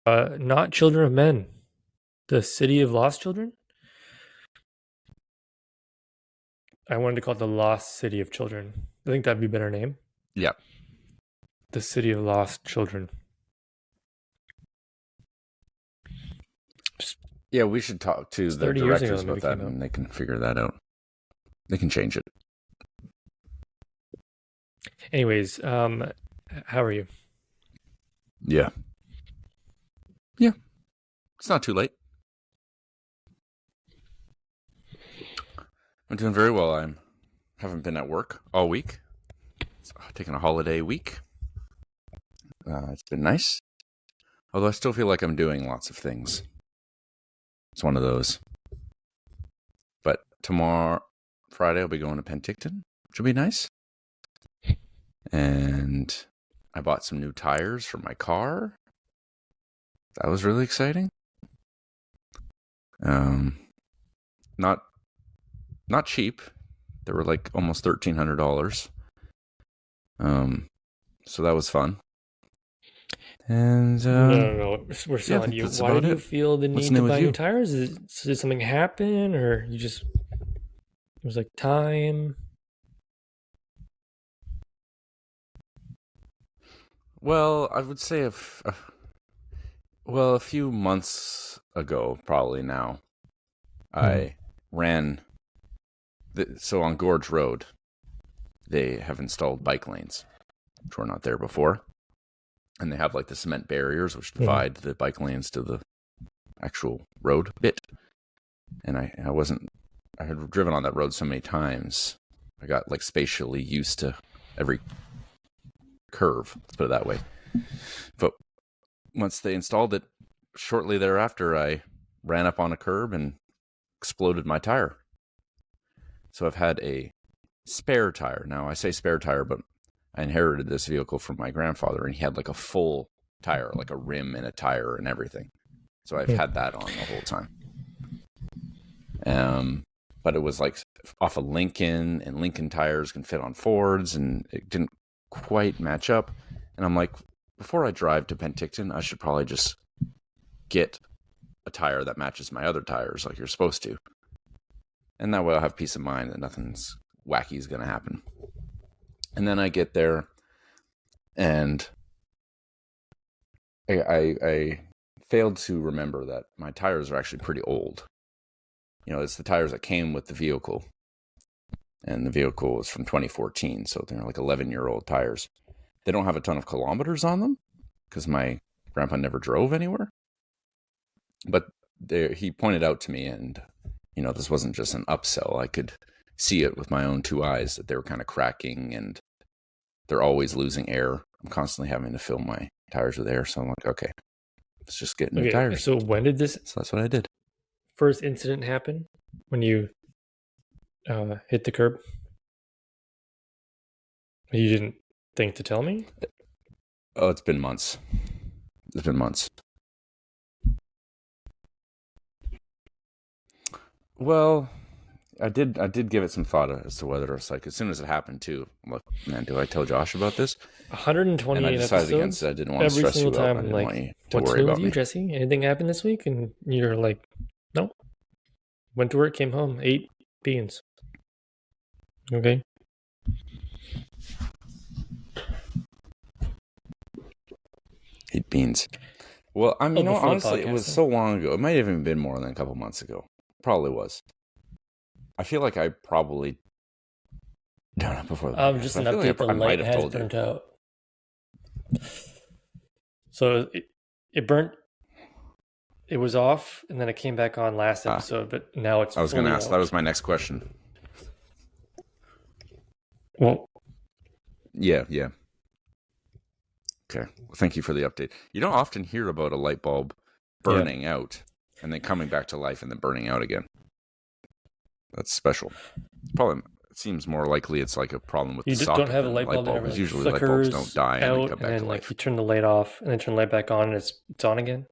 Not Children of Men. The City of Lost Children? I wanted to call it The Lost City of Children. I think that'd be a better name. Yeah. The City of Lost Children. Yeah, we should talk to the 30 years ago directors the movie about that, came out. and they can figure that out. They can change it. Anyways, how are you? Yeah. Yeah. It's not too late. I'm doing very well. I haven't been at work all week. Taking a holiday week. It's been nice. Although I still feel like I'm doing lots of things. It's one of those. But tomorrow, Friday, I'll be going to Penticton, which will be nice. And I bought some new tires for my car. That was really exciting. Not cheap. They were like almost $1,300. So that was fun. And No. We're selling you. Why did you feel the need to buy new tires? Did something happen, or you just? It was like time. Well, I would say a few months ago, probably now, I ran. So on Gorge Road, they have installed bike lanes, which were not there before. And they have like the cement barriers, which divide the bike lanes to the actual road bit. And I had driven on that road so many times, I got like spatially used to every curve, let's put it that way. But once they installed it, shortly thereafter, I ran up on a curb and exploded my tire. So I've had a spare tire. Now, I say spare tire, but I inherited this vehicle from my grandfather, and he had like a full tire, like a rim and a tire and everything. So I've had that on the whole time. But it was like off of Lincoln, and Lincoln tires can fit on Fords, and it didn't quite match up. And I'm like, before I drive to Penticton, I should probably just get a tire that matches my other tires like you're supposed to. And that way I'll have peace of mind that nothing's wacky is going to happen. And then I get there, and I failed to remember that my tires are actually pretty old. It's the tires that came with the vehicle. And the vehicle was from 2014, so they're like 11-year-old tires. They don't have a ton of kilometers on them, because my grandpa never drove anywhere. But he pointed out to me, and this wasn't just an upsell. I could see it with my own two eyes that they were kind of cracking, and they're always losing air. I'm constantly having to fill my tires with air. So I'm like, okay, let's just get new tires. So when did this? So that's what I did. First incident happen when you hit the curb? You didn't think to tell me? Oh, it's been months. Well, I did give it some thought as to whether it's like, as soon as it happened too, I'm like, man, do I tell Josh about this? 128 and I decided episodes. Against it. I didn't want to stress you out. I didn't want you to what's worry new about with you, me. Jesse? Anything happened this week? And you're like, no. Went to work, came home, ate beans. Okay. Ate beans. Well, I mean, honestly, it was so long ago. It might have even been more than a couple months ago. Probably was. I feel like I probably done it before that. Just an update, the light has burnt out. So it burnt. It was off, and then it came back on last episode, but now it's. I was going to ask. That was my next question. Well. Yeah. Okay. Well, thank you for the update. You don't often hear about a light bulb burning out and then coming back to life and then burning out again. That's special. It seems more likely it's like a problem with the socket. You don't have a light bulb that ever usually light bulbs don't die and then come back to life. You turn the light off and then turn the light back on and it's on again.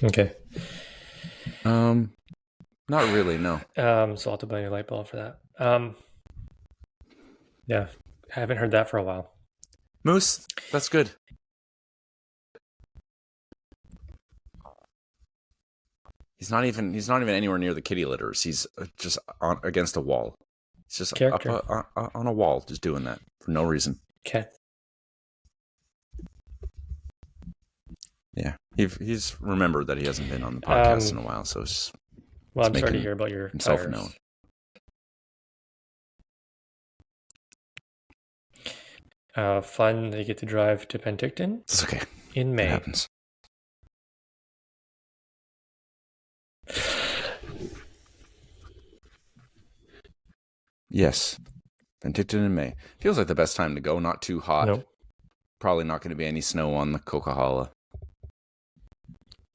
Okay. Not really, no. So I'll have to buy a light bulb for that. Yeah, I haven't heard that for a while. Moose, that's good. He's not even anywhere near the kitty litters. He's just against a wall. He's just Character. up on a wall, just doing that for no reason. Okay. Yeah, he's remembered that he hasn't been on the podcast in a while, so it's I'm sorry to hear about your himself tires. known. Fun that you get to drive to Penticton. It's okay. In May. It happens. Yes. Penticton in May. Feels like the best time to go. Not too hot. Nope. Probably not going to be any snow on the Coquihalla.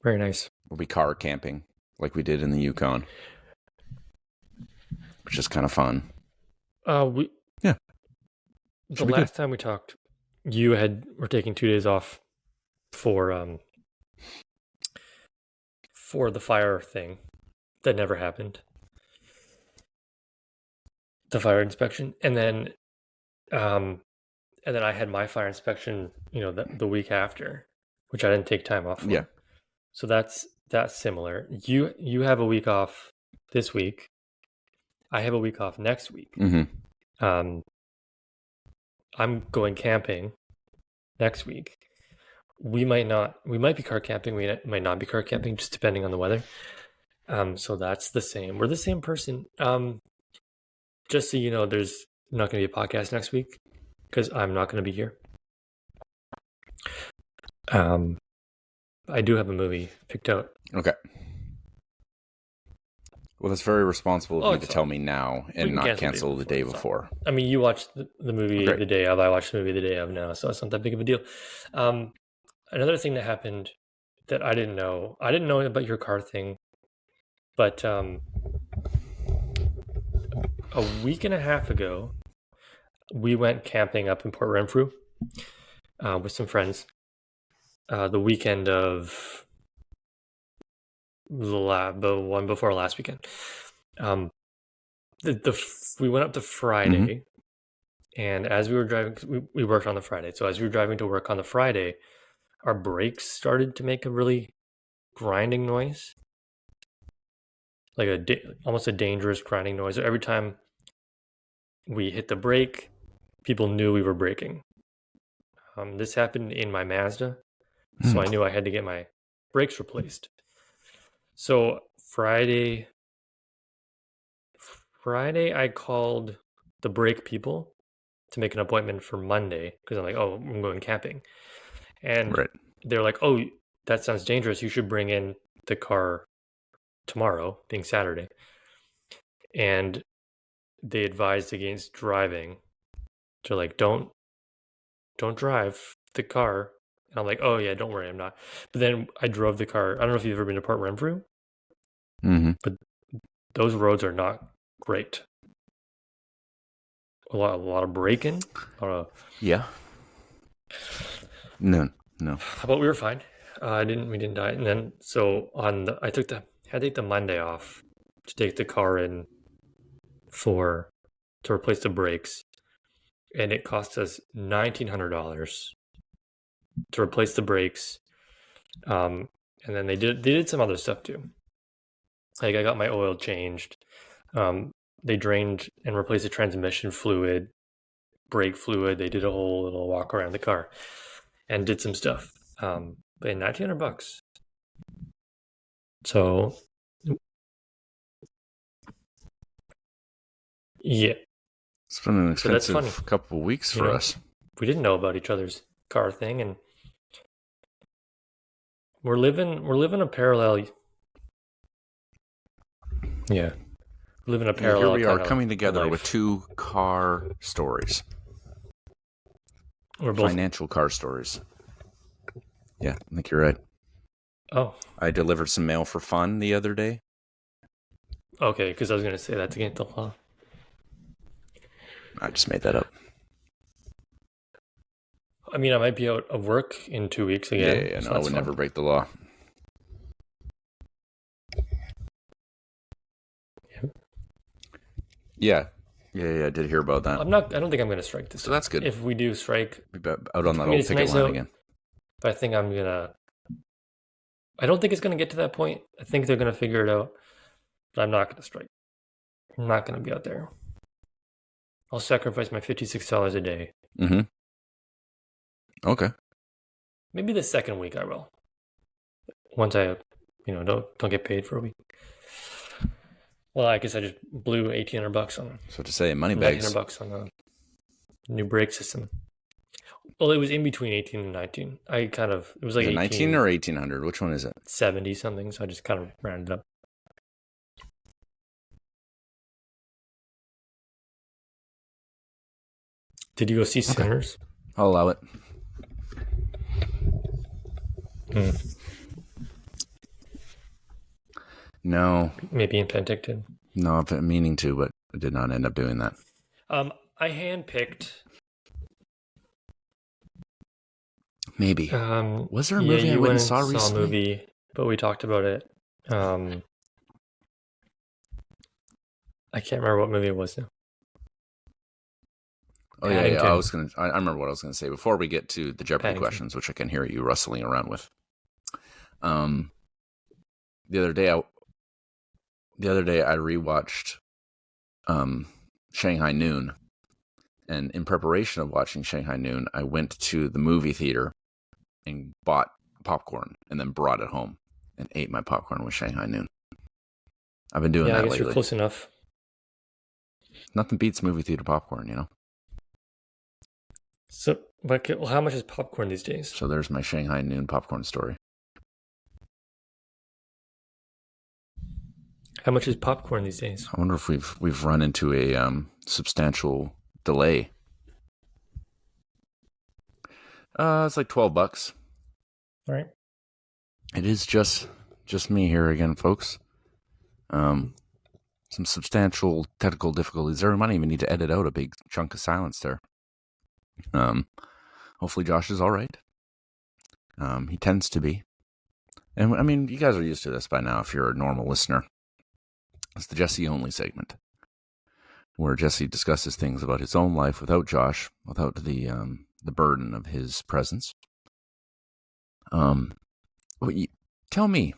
Very nice. We'll be car camping like we did in the Yukon, which is kind of fun. Yeah. The last time we talked, you were taking 2 days off for the fire thing that never happened. The fire inspection, and then I had my fire inspection, the week after, which I didn't take time off for. Yeah. So that's similar. You have a week off this week. I have a week off next week. Mm-hmm. I'm going camping next week. We might be car camping. We might not be car camping, just depending on the weather. So that's the same. We're the same person. Just so you know, there's not going to be a podcast next week because I'm not going to be here. I do have a movie picked out. Okay. Well, that's very responsible of you to tell me now and not cancel the day before. I mean, you watched the movie the day of. I watched the movie the day of now, so it's not that big of a deal. Another thing that happened that I didn't know about your car thing, but a week and a half ago, we went camping up in Port Renfrew with some friends. The weekend of the one before last weekend. We went up to Friday, and as we were driving, we worked on the Friday. So as we were driving to work on the Friday, our brakes started to make a really grinding noise, like almost a dangerous grinding noise. Every time we hit the brake, people knew we were braking. This happened in my Mazda, so I knew I had to get my brakes replaced. So Friday, I called the brake people to make an appointment for Monday because I'm like, oh, I'm going camping. And they're like, oh, that sounds dangerous. You should bring in the car tomorrow, being Saturday. And they advised against driving. They're like, don't drive the car. And I'm like, oh, yeah, don't worry, I'm not. But then I drove the car. I don't know if you've ever been to Port Renfrew. But those roads are not great. A lot of braking. Yeah. No. But we were fine. We didn't die. And then so I had to take the Monday off to take the car in to replace the brakes, and it cost us $1,900 to replace the brakes. And then they did some other stuff too. Like I got my oil changed. They drained and replaced the transmission fluid, brake fluid. They did a whole little walk around the car and did some stuff. But $1,900. So yeah, it's been an expensive couple of weeks for us. We didn't know about each other's car thing, and we're living a parallel. Yeah, living a parallel. Here we are coming together with two car stories. We're both financial car stories. Yeah, I think you're right. Oh, I delivered some mail for fun the other day. Okay, because I was going to say that's against the law. I just made that up. I mean, I might be out of work in 2 weeks again. Yeah, no, I would never break the law. Yeah. Yeah, I did hear about that. I don't think I'm going to strike this So time. that's good. If we do strike, Be out on that old it's picket nice line out, again. but I think I don't think it's going to get to that point. I think they're going to figure it out, but I'm not going to strike. I'm not going to be out there. I'll sacrifice my $56 a day. Mm-hmm. Okay. Maybe the second week I will. Once I, don't get paid for a week. Well, I guess I just blew $1,800 on. So to say, money bags. $1,900 on a new brake system. Well, it was in between 18 and 19. It was like is it 19 or 1800? Which one is it? 70 something. So I just kind of rounded up. Did you go see Sinners? I'll allow it. No. Maybe in Penticton. No, I've been meaning to, but I did not end up doing that. I handpicked. Maybe. Was there a movie I went and saw recently? A movie, but we talked about it. I can't remember what movie it was now. Oh yeah. I remember what I was gonna say before we get to the Jeopardy questions, which I can hear you rustling around with. The other day I rewatched Shanghai Noon, and in preparation of watching Shanghai Noon, I went to the movie theater and bought popcorn, and then brought it home and ate my popcorn with Shanghai Noon. I've been doing that lately. You're close enough. Nothing beats movie theater popcorn, you know. So, but how much is popcorn these days? So there's my Shanghai Noon popcorn story. How much is popcorn these days? I wonder if we've run into a substantial delay. It's like $12. All right. It is just me here again, folks. Some substantial technical difficulties there. We might even need to edit out a big chunk of silence there. Hopefully Josh is all right. He tends to be. And I mean, you guys are used to this by now if you're a normal listener. It's the Jesse Only segment, where Jesse discusses things about his own life without Josh, without the burden of his presence. Tell me,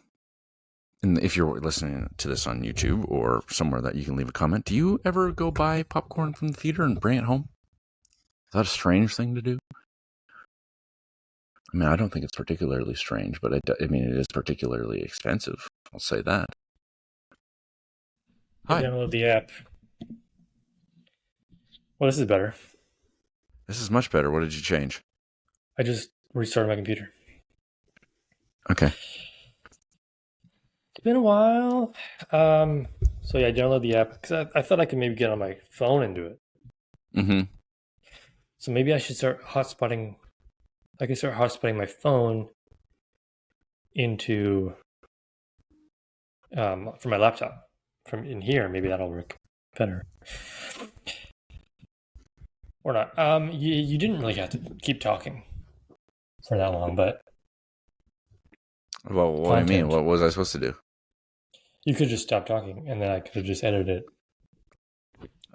and if you're listening to this on YouTube or somewhere that you can leave a comment, do you ever go buy popcorn from the theater and bring it home? Is that a strange thing to do? I mean, I don't think it's particularly strange, but it is particularly expensive. I'll say that. Hi. Download the app. Well, this is better. This is much better. What did you change? I just restarted my computer. Okay. It's been a while. So yeah, I download the app because I thought I could maybe get on my phone and do it. Mm-hmm. So maybe I should start hotspotting. I can start hotspotting my phone into from my laptop from in here. Maybe that'll work better. Or not. You didn't really have to keep talking for that long, but. Well, what do you mean? What was I supposed to do? You could just stop talking, and then I could have just edited it.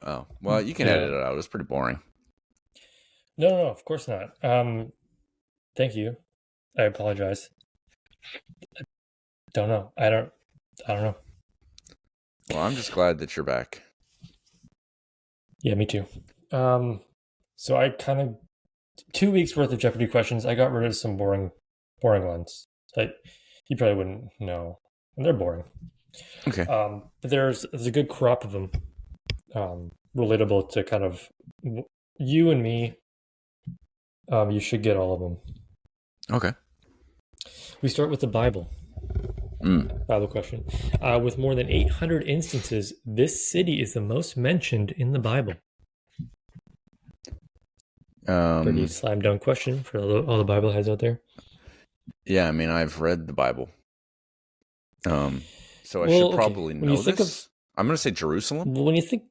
Oh, well, you can edit it out. It's pretty boring. No, of course not. Thank you. I apologize. I don't know. I don't know. Well, I'm just glad that you're back. Yeah, me too. So I kind of 2 weeks worth of Jeopardy questions. I got rid of some boring ones. Like you probably wouldn't know, and they're boring. Okay. But there's a good crop of them, relatable to kind of you and me. You should get all of them. Okay. We start with the Bible. Bible question. With more than 800 instances, this city is the most mentioned in the Bible. Pretty slam dunk question for all the Bible heads out there. Yeah, I mean, I've read the Bible. So I should probably know this. I'm going to say Jerusalem. When you think,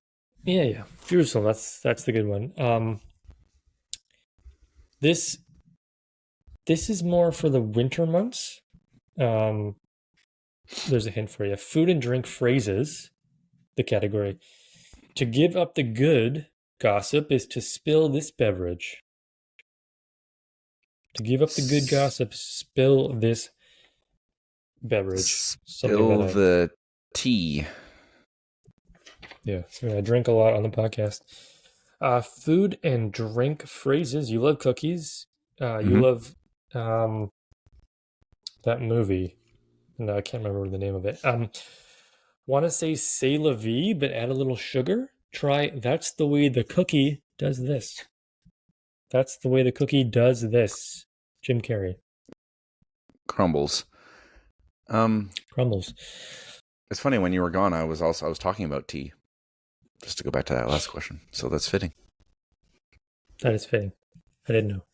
yeah, Jerusalem. That's the good one. This is more for the winter months. There's a hint for you. Food and drink phrases, the category. To give up the good gossip is to spill this beverage. To give up the good gossip, spill this beverage. Spill the tea. Yeah, so I drink a lot on the podcast. Food and drink phrases. You love cookies. You love that movie. No, I can't remember the name of it. Want to say la vie, but add a little sugar? Try that's the way the cookie does this. That's the way the cookie does this. Jim Carrey. Crumbles. Crumbles. It's funny, when you were gone, I was talking about tea. Just to go back to that last question. So that's fitting. That is fitting. I didn't know.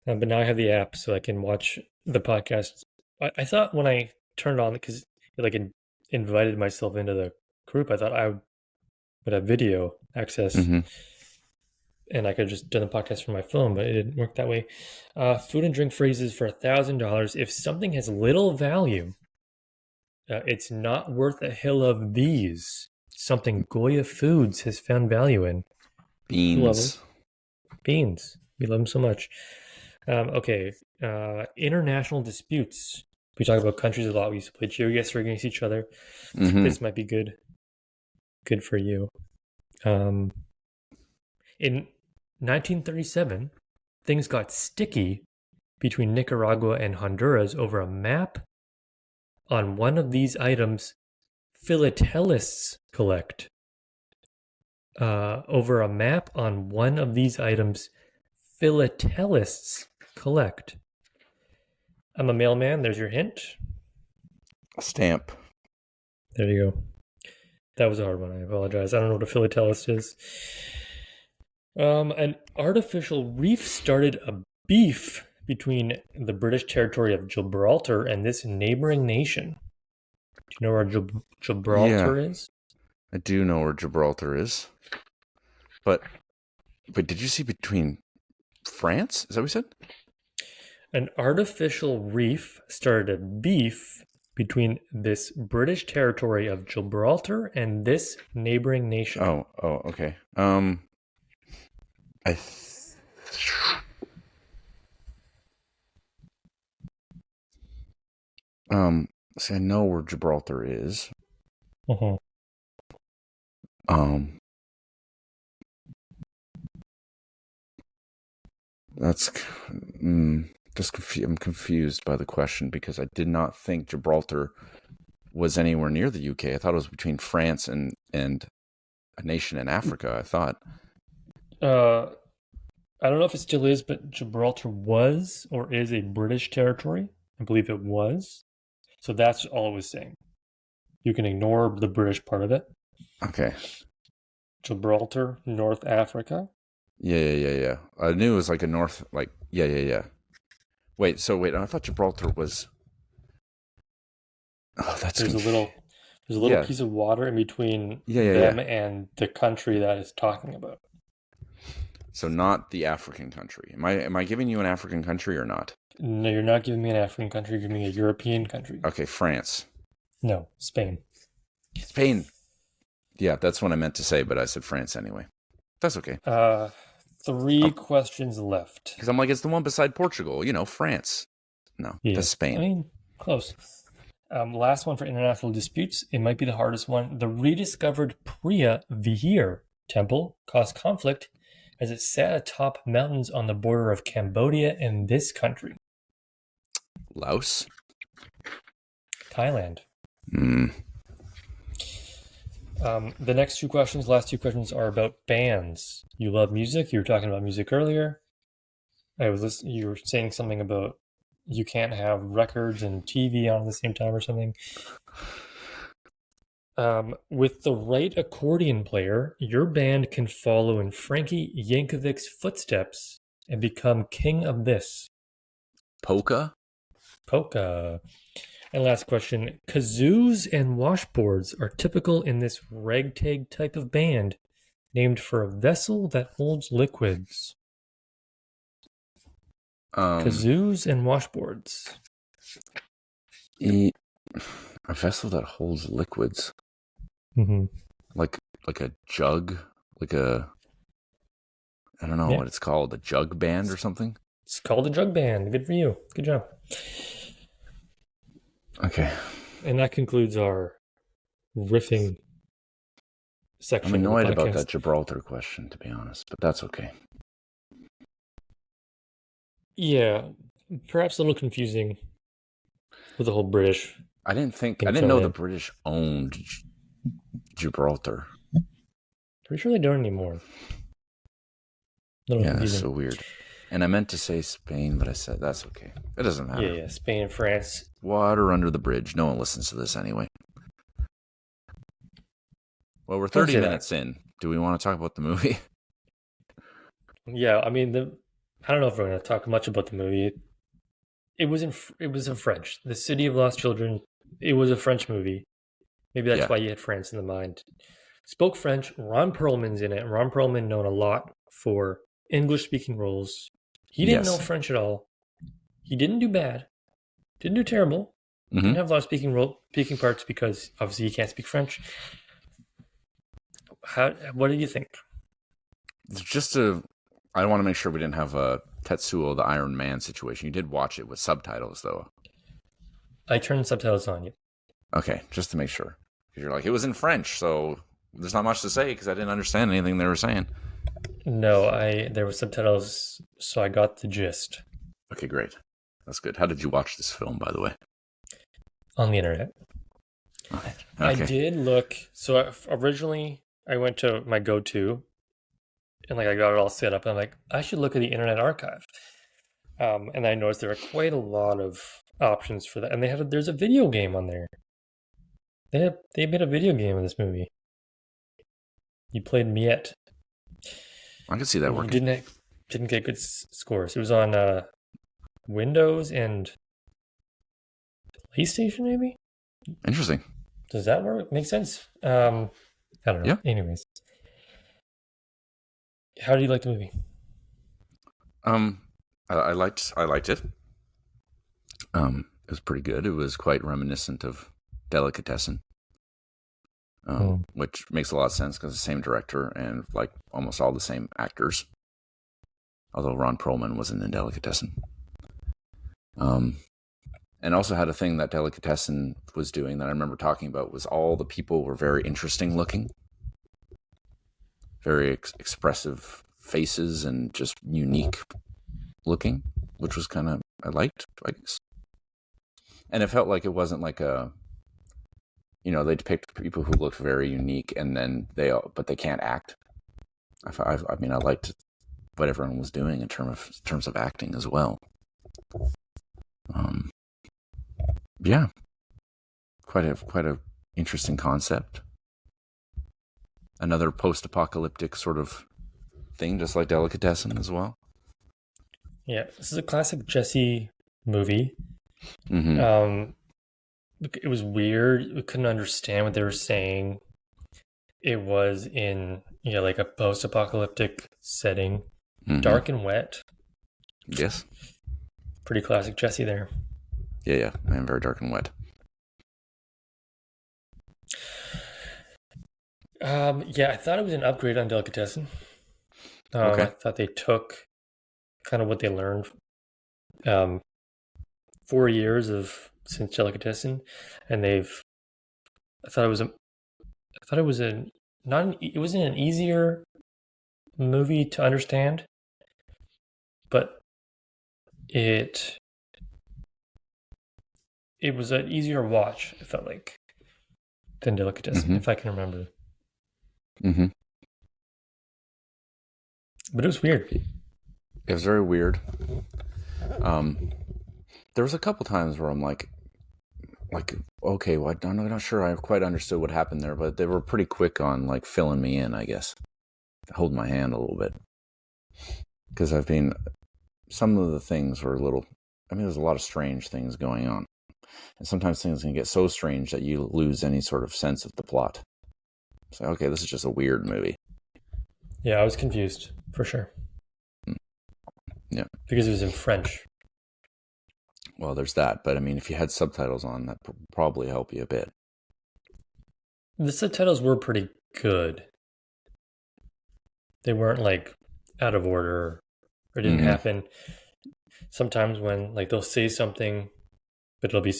But now I have the app so I can watch the podcast. I thought when I turned on, because it invited myself into the group, I thought I would have video access and I could have just done the podcast from my phone, but it didn't work that way. Food and drink phrases for $1,000. If something has little value, it's not worth a hill of these. Something Goya Foods has found value in. Beans. Beans. We love them so much. Okay. International disputes. We talk about countries a lot. We used to play GeoGuessr against each other. This might be good. Good for you. In 1937, things got sticky between Nicaragua and Honduras over a map on one of these items philatelists collect. Over a map on one of these items philatelists collect. I'm a mailman. There's your hint. A stamp. There you go. That was a hard one. I apologize. I don't know what a philatelist is. An artificial reef started a beef between the British territory of Gibraltar and this neighboring nation. Do you know where Gibraltar is? I do know where Gibraltar is. But did you see between France? Is that what you said? An artificial reef started a beef between this British territory of Gibraltar and this neighboring nation. Oh, okay. See, I know where Gibraltar is. That's I'm confused by the question because I did not think Gibraltar was anywhere near the UK. I thought it was between France and a nation in Africa, I thought. I don't know if it still is, but Gibraltar was or is a British territory. I believe it was. So that's all I was saying. You can ignore the British part of it. Okay. Gibraltar, North Africa. Yeah. I knew it was like a north, like, yeah. Wait, I thought Gibraltar was... Oh, that's... There's a little piece of water in between them and the country that is talking about. So not the African country. Am I giving you an African country or not? No, you're not giving me an African country. You're giving me a European country. Okay, France. No, Spain. Spain. Yeah, that's what I meant to say, but I said France anyway. That's okay. 3 questions left. Because I'm like, it's the one beside Portugal. France. No, that's Spain. I mean, close. Last one for international disputes. It might be the hardest one. The rediscovered Preah Vihear temple caused conflict as it sat atop mountains on the border of Cambodia and this country. Laos? Thailand. The next 2 questions, last 2 questions, are about bands. You love music. You were talking about music earlier. You were saying something about you can't have records and TV on at the same time or something. With the right accordion player, your band can follow in Frankie Yankovic's footsteps and become king of this. Polka. And last question. Kazoos and washboards are typical in this ragtag type of band named for a vessel that holds liquids. Kazoos and washboards. A vessel that holds liquids. Mm-hmm. Like a jug, like a, I don't know Yeah. what it's called, a jug band or something. It's called a jug band. Good for you. Good job. Okay. And that concludes our riffing I'm section of the annoyed about podcast. that Gibraltar question, to be honest, but that's okay. Yeah, perhaps a little confusing with the whole British I thing didn't thrown know the in. British owned Gibraltar. Pretty sure they don't anymore. A little Yeah, that's confusing. so weird. And I meant to say Spain, but I said that's okay. It doesn't matter. Yeah. Spain and France. Water under the bridge. No one listens to this anyway. Well, we're Don't 30 say that. minutes in. Do we want to talk about the movie? Yeah, I mean, I don't know if we're going to talk much about the movie. It was in French. The City of Lost Children. It was a French movie. Maybe that's Yeah. why you had France in the mind. Spoke French. Ron Perlman's in it. Ron Perlman known a lot for English speaking roles. He didn't know Yes. French at all. He didn't do bad. Didn't do terrible. Mm-hmm. Didn't have a lot of speaking parts because obviously he can't speak French. What did you think? I want to make sure we didn't have a Tetsuo the Iron Man situation. You did watch it with subtitles, though. I turned subtitles on you. Okay, just to make sure. Because you're like, it was in French, so there's not much to say because I didn't understand anything they were saying. No, there were subtitles, so I got the gist. Okay, great. That's good. How did you watch this film, by the way? On the internet. Okay. I did look. So originally, I went to my go-to, and I got it all set up. And I'm like, I should look at the Internet Archive. And I noticed there are quite a lot of options for that. And there's a video game on there. They made a video game of this movie. You played Miette. I can see that working. Didn't get good scores. It was on Windows and PlayStation, maybe. Interesting. Does that work? Make sense? I don't know. Yeah. Anyways, how do you like the movie? I liked it. It was pretty good. It was quite reminiscent of Delicatessen, which makes a lot of sense because the same director and like almost all the same actors. Although Ron Perlman wasn't in Delicatessen. And also had a thing that Delicatessen was doing that I remember talking about was all the people were very interesting looking, very expressive faces and just unique looking, which was kind of, I liked, I guess. And it felt like it wasn't like they depict people who looked very unique and then but they can't act. I liked what everyone was doing in terms of acting as well. Yeah, quite a interesting concept. Another post-apocalyptic sort of thing, just like Delicatessen as well. Yeah, this is a classic Jesse movie. Mm-hmm. It was weird. We couldn't understand what they were saying. It was in like a post-apocalyptic setting, dark and wet. Yes. Pretty classic Jesse there. Yeah, and very dark and wet. Yeah, I thought it was an upgrade on Delicatessen. Okay. I thought they took kind of what they learned 4 years since Delicatessen, and I thought it wasn't an easier movie to understand, but it was an easier watch, it felt like, than Delicatessen, if I can remember. Mm-hmm. But it was weird. It was very weird. There was a couple times where I'm like, okay, well, I'm not sure I quite understood what happened there, but they were pretty quick on like filling me in, I guess, holding my hand a little bit. Because some of the things were there's a lot of strange things going on. And sometimes things can get so strange that you lose any sort of sense of the plot. So, okay, this is just a weird movie. Yeah, I was confused, for sure. Yeah. Because it was in French. Well, there's that. But, if you had subtitles on, that would probably help you a bit. The subtitles were pretty good. they weren't like out of order or didn't Mm-hmm. happen. Sometimes when like they'll say something, but it'll be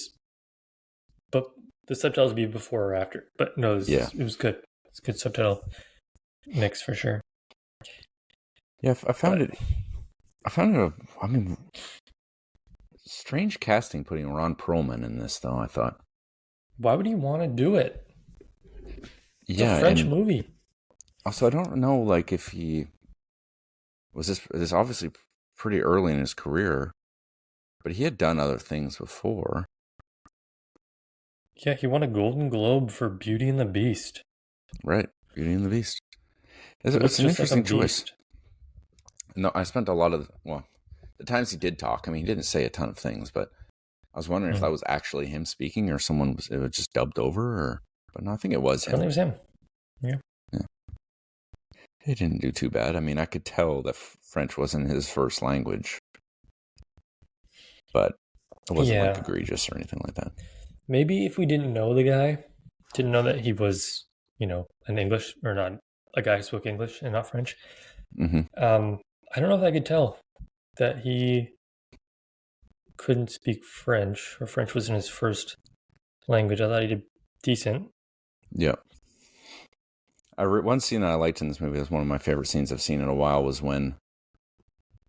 but the subtitles will be before or after. But no, Yeah. it was good. It's a good subtitle mix for sure. Yeah, But I found it, I mean, strange casting putting Ron Perlman in this, though, I thought. why would he want to do it? It's a Yeah, French and movie. also I don't know, like, if he was this obviously pretty early in his career, but he had done other things before. Yeah, he won a Golden Globe for Beauty and the Beast. Right, Beauty and the Beast. He It's looks an just like a interesting choice. beast. No, I spent a lot of, well, the times he did talk, I mean, he didn't say a ton of things, but I was wondering if that was actually him speaking or it was just dubbed over, but no, I think it was him. Apparently, it was him. Yeah. Yeah. He didn't do too bad. I mean, I could tell that French wasn't his first language, but it wasn't like Yeah. egregious or anything like that. Maybe if we didn't know the guy, didn't know that he was, an English or not a guy who spoke English and not French. Mm-hmm. I don't know if I could tell that he couldn't speak French or French wasn't his first language. I thought he did decent. Yeah. One scene that I liked in this movie, was one of my favorite scenes I've seen in a while, was when,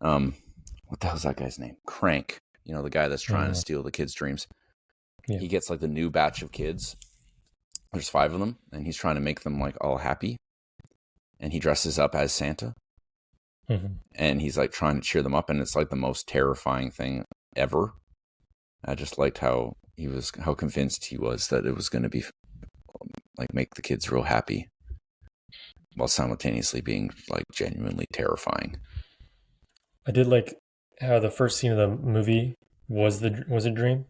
what the hell's that guy's name? Crank. You know, the guy that's trying to steal the kids' dreams. Yeah. He gets like the new batch of kids. There's 5 of them, and he's trying to make them like all happy. And he dresses up as Santa. Mm-hmm. And he's like trying to cheer them up, and it's like the most terrifying thing ever. I just liked how convinced he was that it was going to be like make the kids real happy, while simultaneously being like genuinely terrifying. I did like how the first scene of the movie was a dream.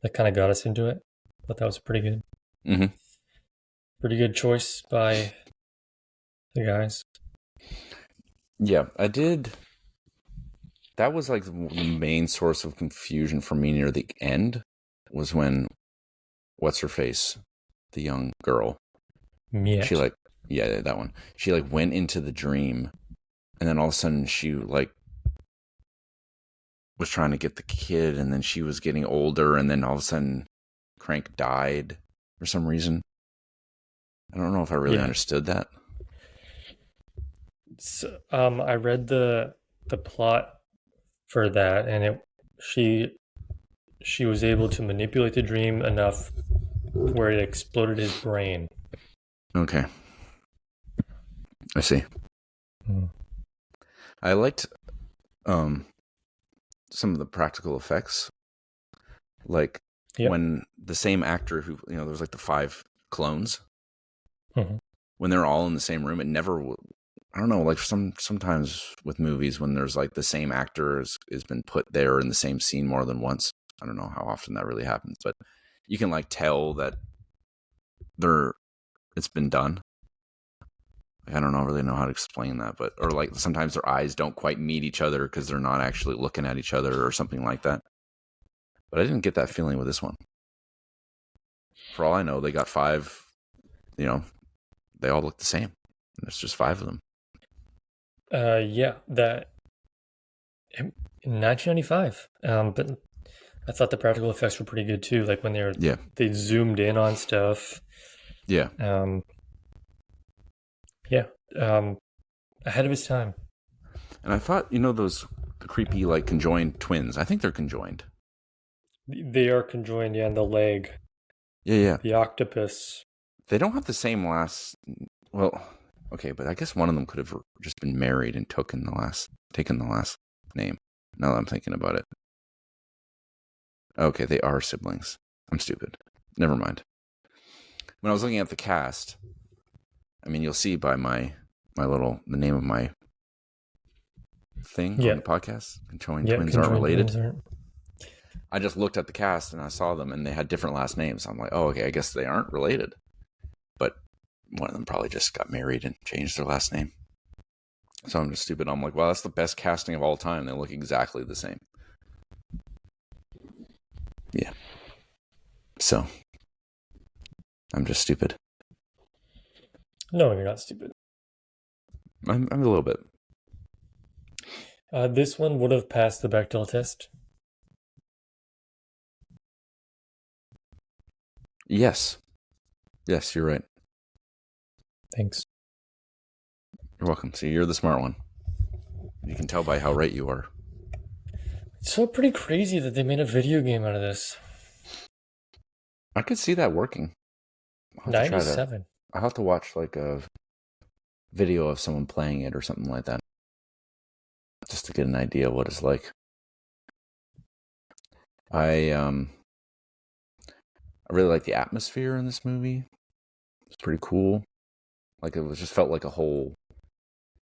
That kind of got us into it. I thought that was pretty good. Mm-hmm. Pretty good choice by the guys. Yeah, I did. That was like the main source of confusion for me near the end, was when what's her face, the young girl, Miette. she like, yeah, that one. She like went into the dream, and then all of a sudden she like was trying to get the kid, and then she was getting older, and then all of a sudden Crank died for some reason. I don't know if I really understood that. So, I read the plot for that, and she was able to manipulate the dream enough where it exploded his brain. Okay, I see. I liked some of the practical effects, like when the same actor who, there was like the 5 clones, when they're all in the same room, it never, I don't know, like sometimes with movies when there's like the same actor has been put there in the same scene more than once, I don't know how often that really happens, but you can like tell that it's been done. I don't really know how to explain that, but, or like sometimes their eyes don't quite meet each other because they're not actually looking at each other or something like that. But I didn't get that feeling with this one. For all I know, they got 5, they all look the same. And there's just 5 of them. Yeah, that in 1995. But I thought the practical effects were pretty good too. Like when they zoomed in on stuff. Yeah. Ahead of his time. And I thought, the creepy like conjoined twins. I think they're conjoined. They are conjoined, yeah, in the leg. Yeah. The octopus. They don't have the same last. Well, okay, but I guess one of them could have just been married and taken the last name. Now that I'm thinking about it. Okay, they are siblings. I'm stupid. Never mind. When I was looking at the cast, I mean, you'll see by the name of my thing on the podcast. Conjoined twins aren't related. I just looked at the cast and I saw them, and they had different last names. I'm like, oh, okay, I guess they aren't related. But one of them probably just got married and changed their last name. So I'm just stupid. I'm like, well, that's the best casting of all time. They look exactly the same. Yeah. So I'm just stupid. No, you're not stupid. I'm a little bit. This one would have passed the Bechdel test. Yes. Yes, you're right. Thanks. You're welcome. See, you're the smart one. You can tell by how right you are. It's so pretty crazy that they made a video game out of this. I could see that working. I'll have to try that. 97. I'll have to watch like a video of someone playing it or something like that, just to get an idea of what it's like. I really like the atmosphere in this movie. It's pretty cool. Like it was just felt like a whole.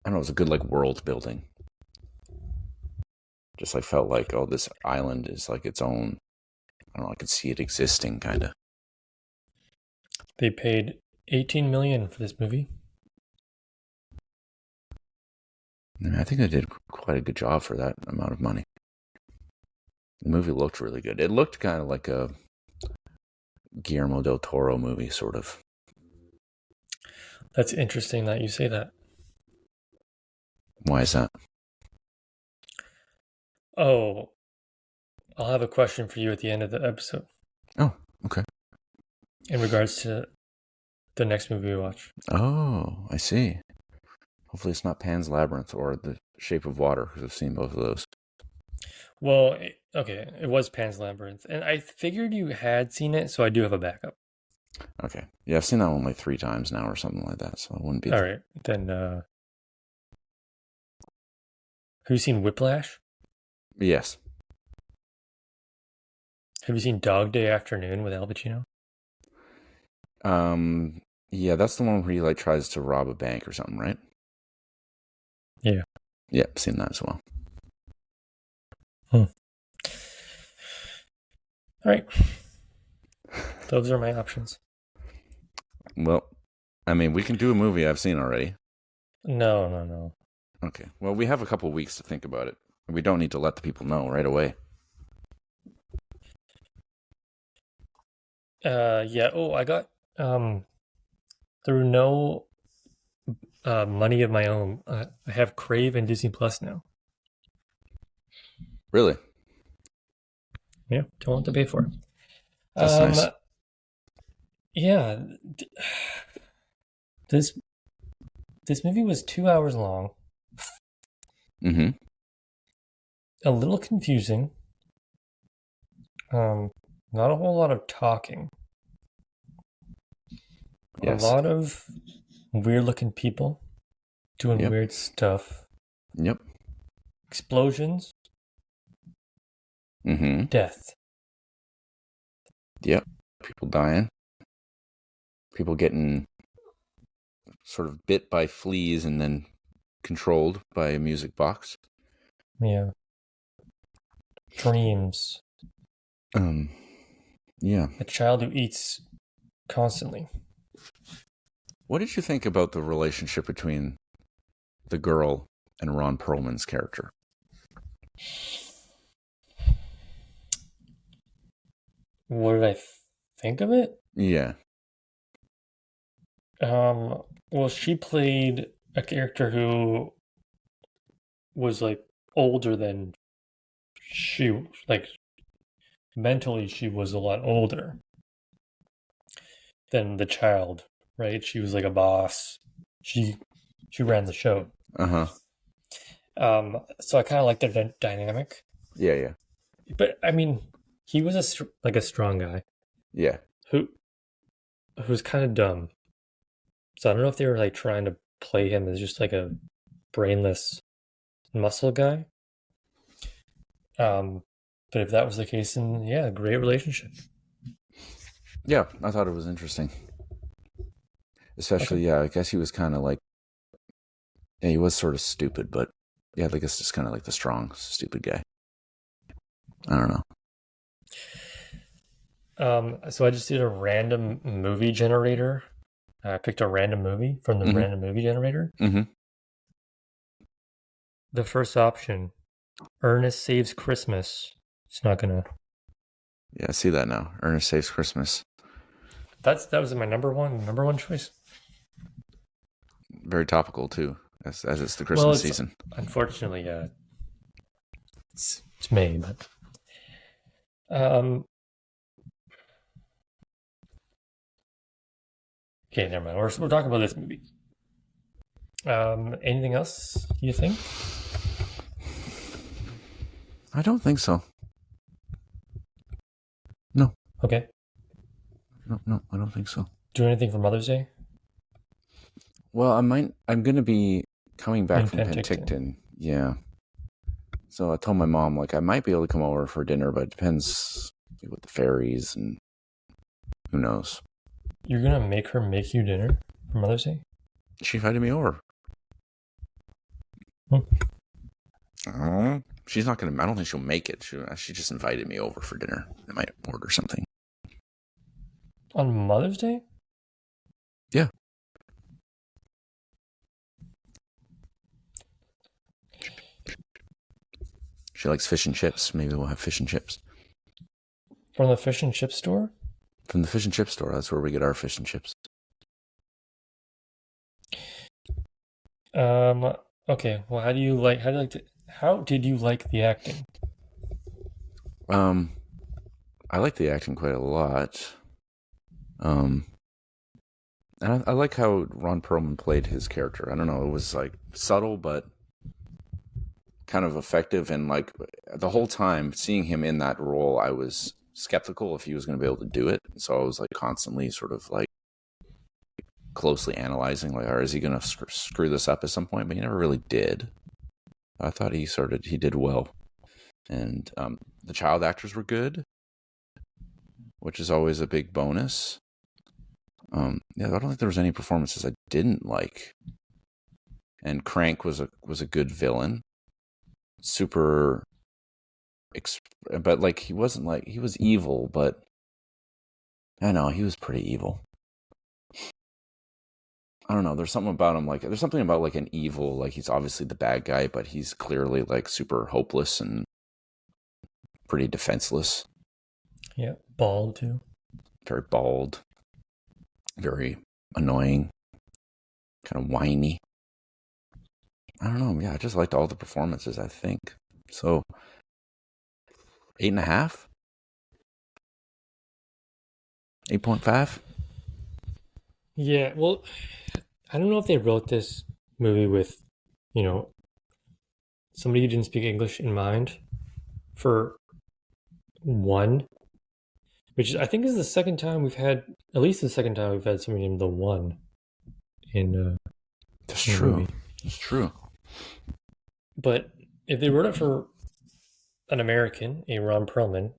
I don't know. It was a good like world building. Just like felt like, oh, this island is like its own. I don't know. I could see it existing, kind of. They paid $18 million for this movie. I think they did quite a good job for that amount of money. The movie looked really good. It looked kind of like a Guillermo del Toro movie, sort of. That's interesting that you say that. Why is that? Oh, I'll have a question for you at the end of the episode. Oh, okay. In regards to the next movie we watch. Oh, I see. Hopefully it's not Pan's Labyrinth or The Shape of Water, because I've seen both of those. Well, okay, it was Pan's Labyrinth. And I figured you had seen it, so I do have a backup. Okay. Yeah, I've seen that one like 3 times now or something like that, so it wouldn't be... All right, then, have you seen Whiplash? Yes. Have you seen Dog Day Afternoon with Al Pacino? Yeah, that's the one where he like tries to rob a bank or something, right? Yeah. Yeah, I've seen that as well. All right. Those are my options. Well, I mean, we can do a movie I've seen already. No. Okay. Well, we have a couple weeks to think about it. We don't need to let the people know right away. Yeah. Oh, I got through no money of my own. I have Crave and Disney Plus now. Really? Yeah, don't have to pay for it. That's nice. Yeah, this movie was 2 hours long. Mm-hmm. A little confusing. Not a whole lot of talking. Yes. A lot of weird-looking people doing Yep. weird stuff. Yep. Explosions. Mm-hmm. Death. Yep. People dying. People getting sort of bit by fleas and then controlled by a music box. Yeah. Dreams. Yeah. A child who eats constantly. What did you think about the relationship between the girl and Ron Perlman's character? What did I think of it? Yeah. Well, she played a character who was like older than she, like mentally she was a lot older than the child, right? She was like a boss. She ran the show. Uh-huh. So I kind of like their dynamic. Yeah. But I mean, he was a strong guy Yeah. who's kind of dumb. So I don't know if they were like trying to play him as just like a brainless muscle guy. But if that was the case, then yeah, great relationship. Yeah, I thought it was interesting. Especially, yeah, I guess he was kind of like, yeah, he was sort of stupid, but yeah, I guess just kind of like the strong, stupid guy. I don't know. So I just did a random movie generator. I picked a random movie from the random movie generator. Mm-hmm. The first option, Ernest Saves Christmas. It's not gonna. Yeah, I see that now. Ernest Saves Christmas. That was my number one choice. Very topical too. as it's the Well, Christmas season. unfortunately, it's May, but um, okay, never mind. We're talking about this movie. Anything else you think? I don't think so. No, Okay. no, I don't think so. Do anything for Mother's Day? Well, I'm going to be coming back In from Penticton. Penticton. Yeah. So I told my mom, like, I might be able to come over for dinner, but it depends with the ferries and who knows. You're gonna make her make you dinner for Mother's Day? She invited me over. She's not going to, I don't think she'll make it. She just invited me over for dinner. I might order something. On Mother's Day? Yeah. She likes fish and chips. Maybe we'll have fish and chips. From the fish and chip store? From the fish and chip store. That's where we get our fish and chips. Okay. Well, how did you like the acting? I like the acting quite a lot. And I like how Ron Perlman played his character. I don't know, it was like subtle but kind of effective, and like the whole time seeing him in that role, I was skeptical if he was going to be able to do it. So I was like constantly sort of like closely analyzing, like, or is he going to screw this up at some point? But he never really did. I thought he did well, and the child actors were good, which is always a big bonus. Yeah, I don't think there was any performances I didn't like. And Crank was a good villain, but like he wasn't like, he was evil, but I know he was pretty evil. I don't know. There's something about him, like there's something about like an evil, like he's obviously the bad guy, but he's clearly like super hopeless and pretty defenseless. Yeah, bald too. Very bald, very annoying, kind of whiny. I don't know. Yeah, I just liked all the performances, I think. So 8.5? 8.5? Yeah, well, I don't know if they wrote this movie with, somebody who didn't speak English in mind for one, which I think is the second time we've had, at least the second time we've had somebody named the One in That's in a true. movie. That's true. But if they wrote it for an American, a Ron Perlman,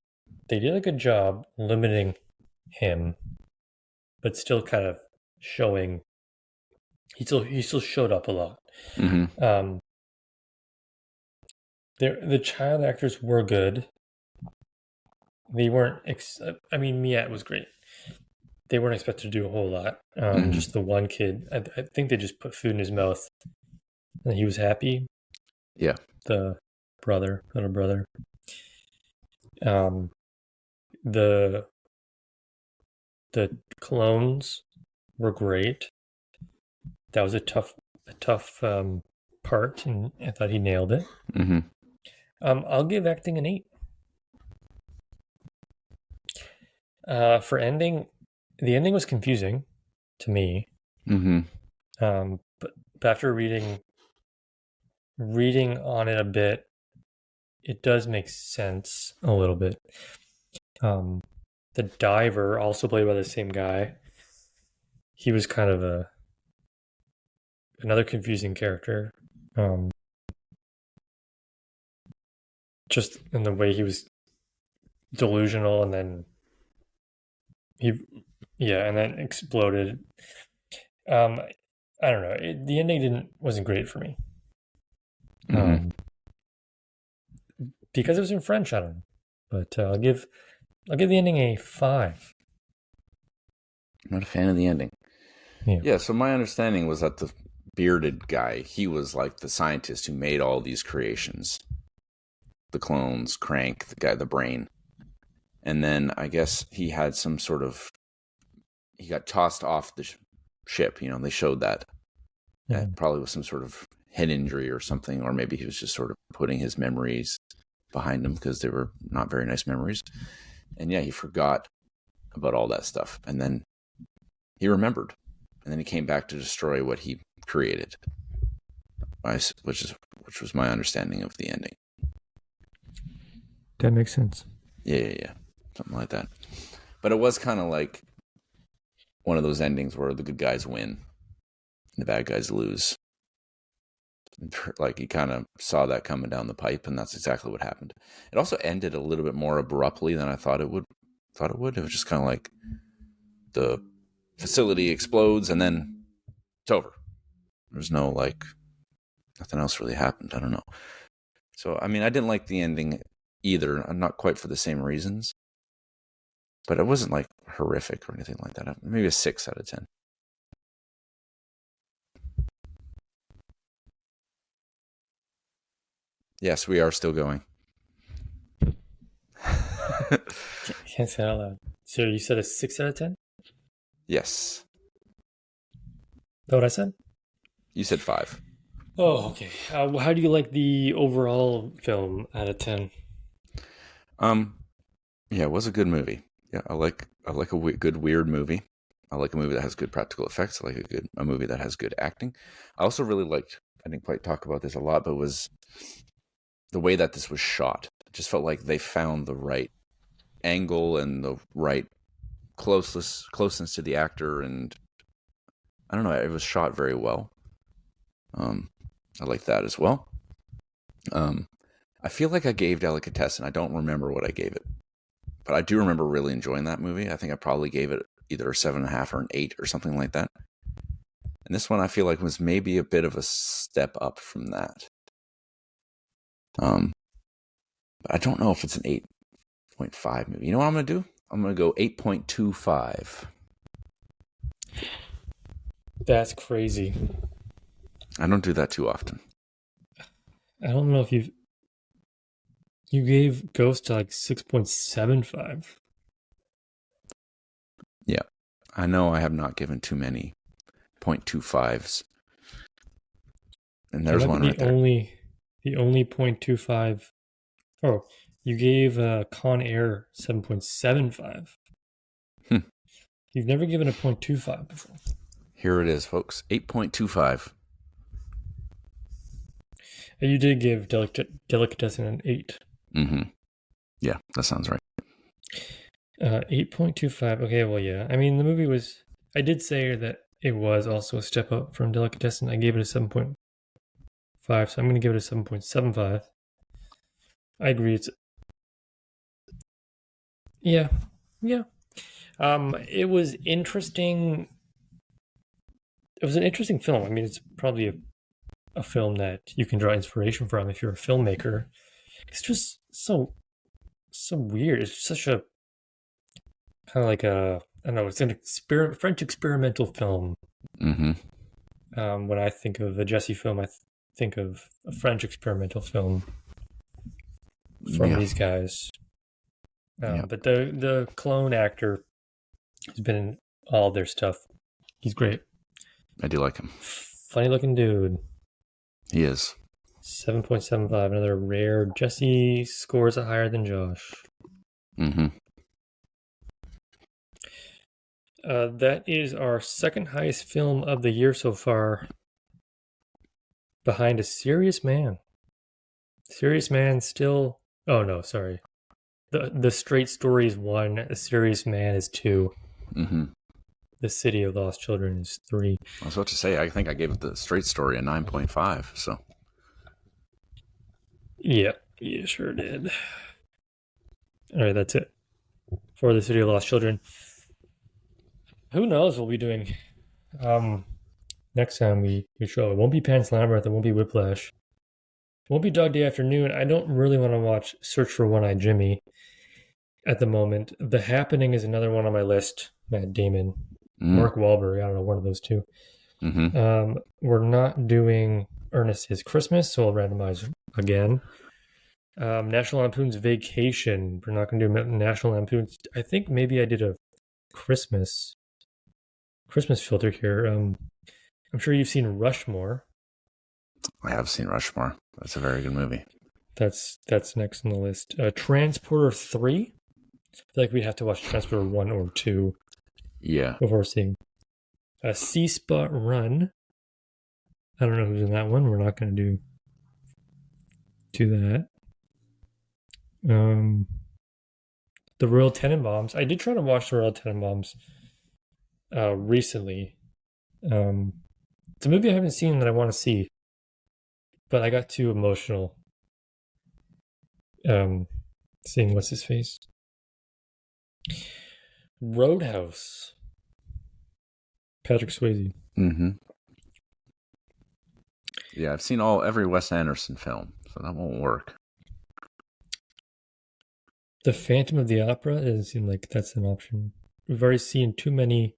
they did a good job limiting him, but still kind of showing he still showed up a lot. Mm-hmm. The child actors were good. They weren't. I mean, Miette was great. They weren't expected to do a whole lot. Mm-hmm. Just the one kid. I think they just put food in his mouth, and he was happy. Yeah. The little brother. The clones were great. That was a tough part, and I thought he nailed it. Mm-hmm. I'll give acting an 8. For ending, the ending was confusing to me. Mm-hmm. But after reading on it a bit, it does make sense a little bit. The diver, also played by the same guy, he was kind of another confusing character. Just in the way he was delusional, and then and then exploded. I don't know. The ending wasn't great for me. Mm-hmm. Because it was in French, I don't know. But I'll give the ending a 5. I'm not a fan of the ending. Yeah, so my understanding was that the bearded guy, he was like the scientist who made all these creations. The clones, Crank, the guy, the brain. And then I guess he had some sort of, he got tossed off the ship, they showed that. That probably was some sort of head injury or something, or maybe he was just sort of putting his memories behind him because they were not very nice memories. And yeah, he forgot about all that stuff, and then he remembered, and then he came back to destroy what he created, which was my understanding of the ending. That makes sense. Yeah, something like that. But it was kind of like one of those endings where the good guys win and the bad guys lose. Like he kind of saw that coming down the pipe, and that's exactly what happened. It also ended a little bit more abruptly than I thought it would. It was just kind of like the facility explodes and then it's over. There's no like nothing else really happened. I don't know. So I mean, I didn't like the ending either. Not quite for the same reasons, but it wasn't like horrific or anything like that. Maybe a 6 out of 10. Yes, we are still going. Can't say it out loud. So you said a 6 out of 10? Yes. Is that what I said? You said 5. Oh, okay. How do you like the overall film out of 10? Yeah, it was a good movie. Yeah, I like a good weird movie. I like a movie that has good practical effects. I like a movie that has good acting. I also really liked, I didn't quite talk about this a lot, but was the way that this was shot. It just felt like they found the right angle and the right closeness to the actor, and I don't know, it was shot very well. I like that as well. I feel like I gave Delicatessen, I don't remember what I gave it, but I do remember really enjoying that movie. I think I probably gave it either a 7.5 or an 8 or something like that. And this one I feel like was maybe a bit of a step up from that. But I don't know if it's an 8.5 movie. You know what I'm going to do? I'm going to go 8.25. That's crazy. I don't do that too often. I don't know if you gave Ghost like 6.75. Yeah. I know I have not given too many 0.25s. And there's one right there. The only 0.25. Oh, you gave Con Air 7.75. You've never given a 0.25 before. Here it is, folks. 8.25. And you did give Delicatessen an 8. Mm-hmm. Yeah, that sounds right. 8.25. Okay, well, yeah. I mean, the movie was... I did say that it was also a step up from Delicatessen. I gave it a 7.5, so I'm going to give it a 7.75. I agree. It's... Yeah. It was interesting. It was an interesting film. I mean, it's probably a film that you can draw inspiration from if you're a filmmaker. It's just so weird. It's such a kind of like a, I don't know. It's an French experimental film. Mm-hmm. When I think of a Jesse film, I think of a French experimental film from these guys. But the clone actor has been in all their stuff. He's great. I do like him. Funny looking dude. He is. 7.75, another rare. Jesse scores it higher than Josh. Mm-hmm. That is our second highest film of the year so far, behind A Serious Man. Serious Man still... Oh, no, sorry. The Straight Story is 1. A Serious Man is 2. Mm-hmm. The City of Lost Children is 3. I was about to say, I think I gave The Straight Story a 9.5, so... Yep, you sure did. All right, that's it for The City of Lost Children. Who knows what we'll be doing next time we show. It won't be Pan's Labyrinth. It won't be Whiplash. It won't be Dog Day Afternoon. I don't really want to watch Search for One-Eyed Jimmy at the moment. The Happening is another one on my list. Matt Damon. Mark Wahlberg. I don't know, one of those two. Mm-hmm. We're not doing Ernest His Christmas, so I'll randomize again. National Lampoon's Vacation. We're not going to do National Lampoon's. I think maybe I did a Christmas filter here. I'm sure you've seen Rushmore. I have seen Rushmore. That's a very good movie. That's next on the list. Transporter 3. I feel like we'd have to watch Transporter 1 or 2 Yeah. before seeing. Sea Spot Run. I don't know who's in that one. We're not going to do that. The Royal Tenenbaums. I did try to watch the Royal Tenenbaums recently. It's a movie I haven't seen that I want to see, but I got too emotional seeing what's his face. Roadhouse. Patrick Swayze. Mm-hmm. Yeah, I've seen every Wes Anderson film, so that won't work. The Phantom of the Opera. It doesn't seem like that's an option. We've already seen too many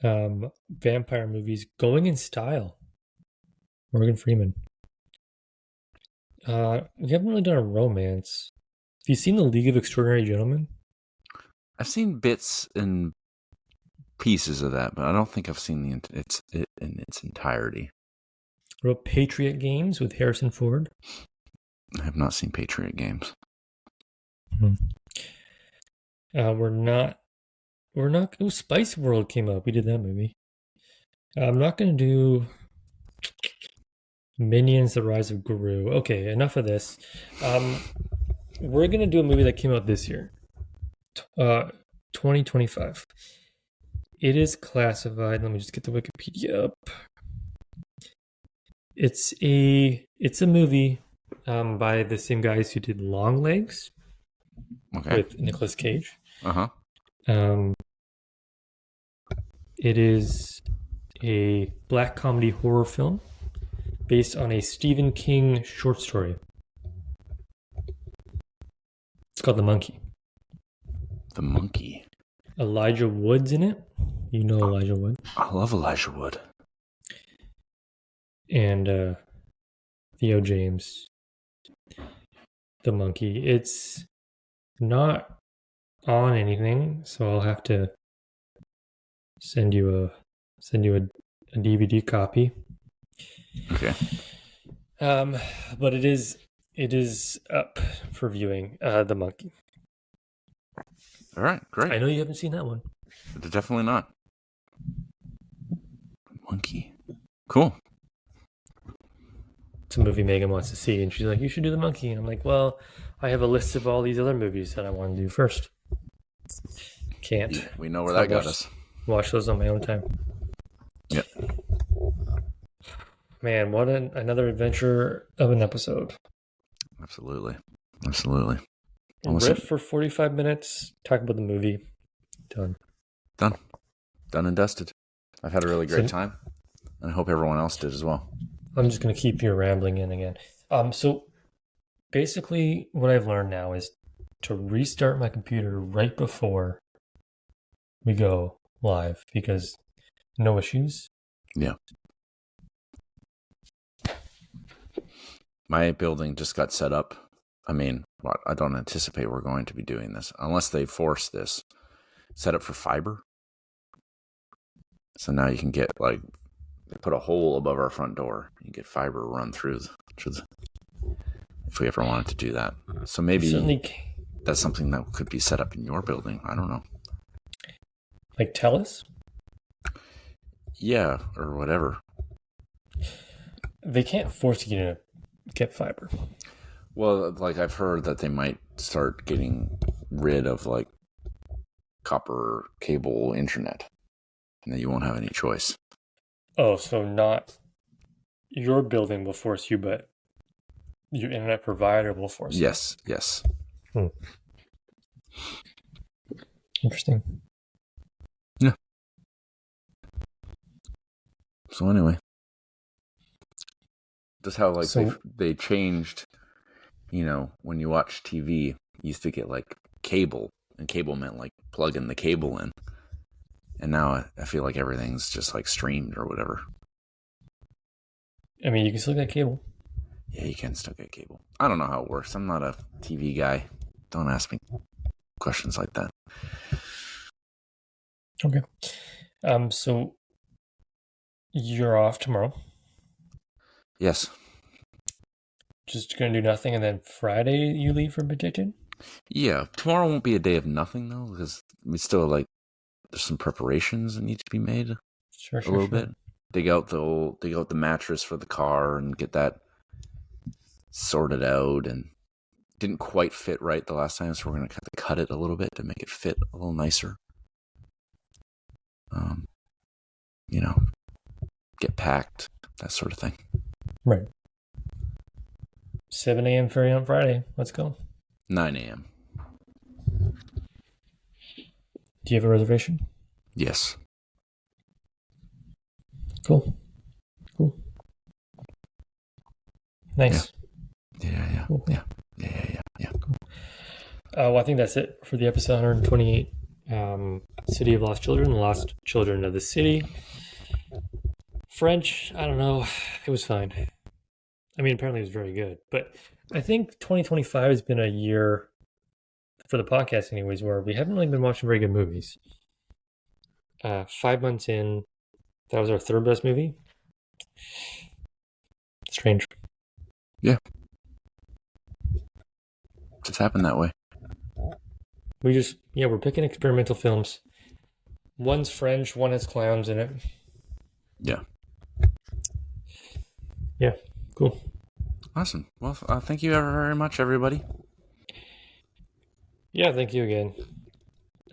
vampire movies going in style. Morgan Freeman. We haven't really done a romance. Have you seen The League of Extraordinary Gentlemen? I've seen bits and pieces of that, but I don't think I've seen it in its entirety. What about Patriot Games with Harrison Ford? I have not seen Patriot Games. We're not. Oh, Spice World came up. We did that movie. I'm not going to do Minions: The Rise of Gru. Okay, enough of this. We're going to do a movie that came out this year, 2025. It is classified. Let me just get the Wikipedia up. It's a movie by the same guys who did Longlegs with Nicolas Cage. Uh-huh. It is a black comedy horror film based on a Stephen King short story. It's called The Monkey. The Monkey. Elijah Wood's in it. You know Elijah Wood. I love Elijah Wood. And Theo James. The Monkey. It's not on anything, so I'll have to send you a DVD copy. Okay. But it is up for viewing. The Monkey. All right, great. I know you haven't seen that one. Definitely not. Monkey. Cool. It's a movie Megan wants to see, and she's like, "You should do The Monkey." And I'm like, "Well, I have a list of all these other movies that I want to do first. Can't. Yeah, we know where that got us. Watch those on my own time." Yep. Man, what another adventure of an episode. Absolutely. Riff for 45 minutes. Talk about the movie. Done and dusted. I've had a really great time, and I hope everyone else did as well. I'm just going to keep your rambling in again. So basically what I've learned now is to restart my computer right before we go live because no issues. Yeah. My building just got set up. I mean, I don't anticipate we're going to be doing this unless they force this. Set up for fiber. So now you can get they put a hole above our front door. You get fiber run through the, if we ever wanted to do that. So maybe that's something that could be set up in your building. I don't know. Like Telus? Yeah, or whatever. They can't force you to get fiber. Well, I've heard that they might start getting rid of copper cable internet, and then you won't have any choice. Oh, so not your building will force you, but your internet provider will force you. Yes. Interesting. Yeah. So anyway, just how they changed. When you watch TV, you used to get cable, and cable meant plugging the cable in. And now I feel like everything's just streamed or whatever. I mean, you can still get cable. Yeah, you can still get cable. I don't know how it works. I'm not a TV guy. Don't ask me questions like that. Okay. So you're off tomorrow. Yes. Just gonna do nothing, and then Friday you leave for Penticton? Yeah. Tomorrow won't be a day of nothing though, because we still there's some preparations that need to be made Sure, a sure, little sure. bit. Dig out the mattress for the car and get that sorted out, and didn't quite fit right the last time, so we're gonna cut it a little bit to make it fit a little nicer. You know, get packed, that sort of thing. Right. 7 a.m. ferry on Friday. Let's go. 9 a.m. Do you have a reservation? Yes. Cool. Nice. Yeah. Cool. Yeah. Cool. Well, I think that's it for the episode 128. City of Lost Children, the Lost Children of the City. French, I don't know. It was fine. I mean, apparently it was very good. But I think 2025 has been a year, for the podcast anyways, where we haven't really been watching very good movies. 5 months in, that was our third best movie. Strange. Yeah. Just happened that way. We're picking experimental films. One's French, one has clowns in it. Yeah. Yeah, cool. Awesome. Well, thank you very much, everybody. Yeah, thank you again.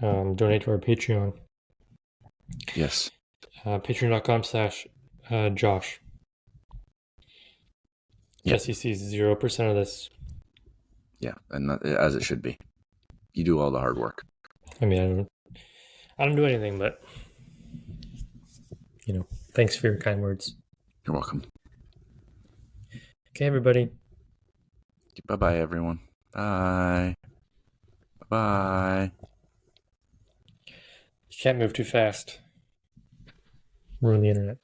Donate to our Patreon. Yes. Patreon.com/Josh. Yep. Jesse sees 0% of this. Yeah, and as it should be. You do all the hard work. I mean, I don't do anything, but thanks for your kind words. You're welcome. Okay, everybody. Bye-bye, everyone. Bye. Bye. You can't move too fast. Ruin the internet.